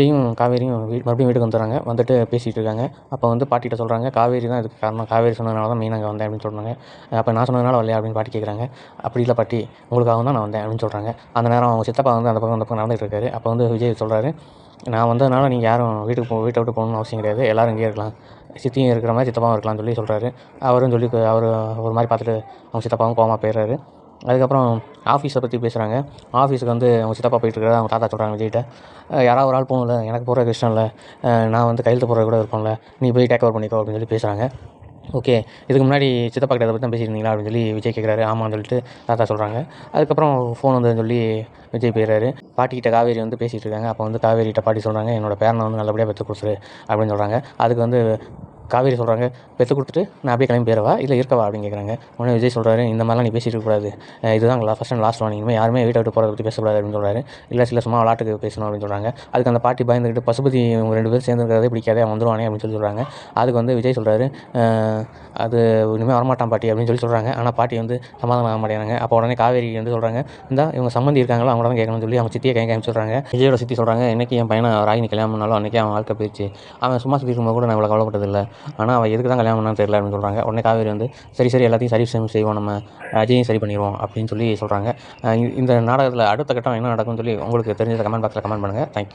விஜயும் காவேரியும் மறுபடியும் வீட்டுக்கு வந்துடுறாங்க. வந்துட்டு பேசிகிட்டு இருக்காங்க. அப்போ வந்து பாட்டிகிட்ட சொல்கிறாங்க, காவேரி தான் இதுக்கு காரணம். காவேரி சொன்னதுனால தான் மெயினாக அங்கே வந்தேன் அப்படின்னு சொன்னாங்க. அப்போ நான் சொன்னதுனால வரலையா அப்படின்னு பாட்டி கேட்குறாங்க. அப்படி இல்லை பாட்டி, உங்களுக்காக தான் நான் வந்தேன் அப்படின்னு சொல்கிறாங்க. அந்த நேரம் அவங்க சித்தப்பா வந்து அந்த பக்கம் நடந்துகிட்டு இருக்காரு. அப்போ வந்து விஜய் சொல்கிறாரு, நான் வந்ததுனால நீங்கள் யாரும் வீட்டை விட்டு போகணும்னு அவசியம் கிடையாது. எல்லோரும் இங்கேயே இருக்கலாம். சித்தியும் இருக்கிற மாதிரி சித்தப்பாவும் இருக்கலாம்னு சொல்லி சொல்கிறாரு. அவரும் சொல்லி அவர் ஒரு மாதிரி பார்த்துட்டு அவங்க சித்தப்பாவும் கோவமாக போயிடுறாரு. அதுக்கப்புறம் ஆஃபீஸை பற்றி பேசுகிறாங்க. ஆஃபீஸுக்கு வந்து அவங்க சித்தப்பா போயிட்டுருக்காரு. அவங்க தாத்தா சொல்கிறாங்க விஜய்கிட்ட, யாராவது ஒரு ஆள் போகணும்ல, எனக்கு போகிறதுக்கு இஷ்டம் இல்லை, நான் வந்து கையெழுத்து போடுறது கூட இருப்போம்ல, நீ போய் டேக் ஓவர் பண்ணிக்கோ அப்படின்னு சொல்லி பேசுகிறாங்க. ஓகே, இதுக்கு முன்னாடி சித்தப்பா கிட்ட அதை பற்றி தான் பேசியிருந்தீங்களா அப்படின்னு சொல்லி விஜய் கேட்குறாரு. ஆமான்னு சொல்லிட்டு தாத்தா சொல்கிறாங்க. அதுக்கப்புறம் ஃபோன் வந்ததுன்னு சொல்லி விஜய் போயிடுறாரு. பாட்டிக்கிட்ட காவேரி வந்து பேசிகிட்டு இருக்காங்க. அப்போ வந்து காவேரிகிட்ட பாட்டி சொல்கிறாங்க, என்னோட பேரனை வந்து நல்லபடியாக பெற்று கொடுத்துரு அப்படின்னு சொல்கிறாங்க. அதுக்கு வந்து காவேரி சொல்கிறாங்க, பெற்று கொடுத்துட்டு நான் அப்படியே கிளம்பி போயிடவா இல்லை இருக்கவா அப்படின்னு கேட்குறாங்க. உடனே விஜய் சொல்கிறாரு, இந்த மாதிரிலாம் நீ பேசிட்டு இருக்கக்கூடாது, இதுதான் ஃபஸ்ட் அண்ட் லாஸ்ட் வார்னிங், இனிமேல் யாருமே வீட்டை விட்டு போகிறத பற்றி பேசக்கூடாது அப்படின்னு சொல்கிறாரு. இல்லை சும்மா விளாட்டுக்கு பேசணும் அப்படின்னு சொல்கிறாங்க. அதுக்கு அந்த பாட்டி பயந்துக்கிட்டு, பசுபதி இவங்க 2 பேரும் சேர்ந்துருக்கிறதே பிடிக்காதே, அவன் வந்துருவானே அப்படின்னு சொல்லி சொல்கிறாங்க. அதுக்கு வந்து விஜய் சொல்கிறாரு, அது இனிமேல் வரமாட்டான் பாட்டி அப்படின்னு சொல்லி சொல்கிறாங்க. ஆனால் பாட்டி வந்து சமாதானம் ஆக மாட்டேங்கிறாங்க. அப்போ உடனே காவேரி வந்து சொல்கிறாங்க, இந்த இவங்க சம்மந்தி இருக்காங்களோ அவங்கள தான் கேட்கணும்னு சொல்லி அவங்க சித்தியை கையம் சொல்கிறாங்க. விஜயோட சித்தி சொல்கிறாங்க, இன்றைக்கி என் பையனை ராகினி கல்யாணம் பண்ணாலும் அன்றைக்கி அவன் வாழ்க்கை போயிடுச்சு, அவன் சும்மா சுற்றி இருக்கும்போது கூட நான் இவ்வளோ கவலைப்பட்டதில்லை, ஆனால் அவன் எதுக்கு தான் கல்யாணம் பண்ணான்னு தெரியல அப்படின்னு சொல்கிறாங்க. உடனே காவேரி வந்து சரி எல்லாத்தையும் சரி செய்வோம், நம்ம அஜயும் சரி பண்ணிடுவோம் அப்படின்னு சொல்லி சொல்கிறாங்க. இந்த நாடகத்தில் அடுத்த கட்டம் என்ன நடக்கும்னு சொல்லி உங்களுக்கு தெரிஞ்சதை கமெண்ட் பாக்ஸில் கமெண்ட் பண்ணுங்கள். தேங்க்யூ.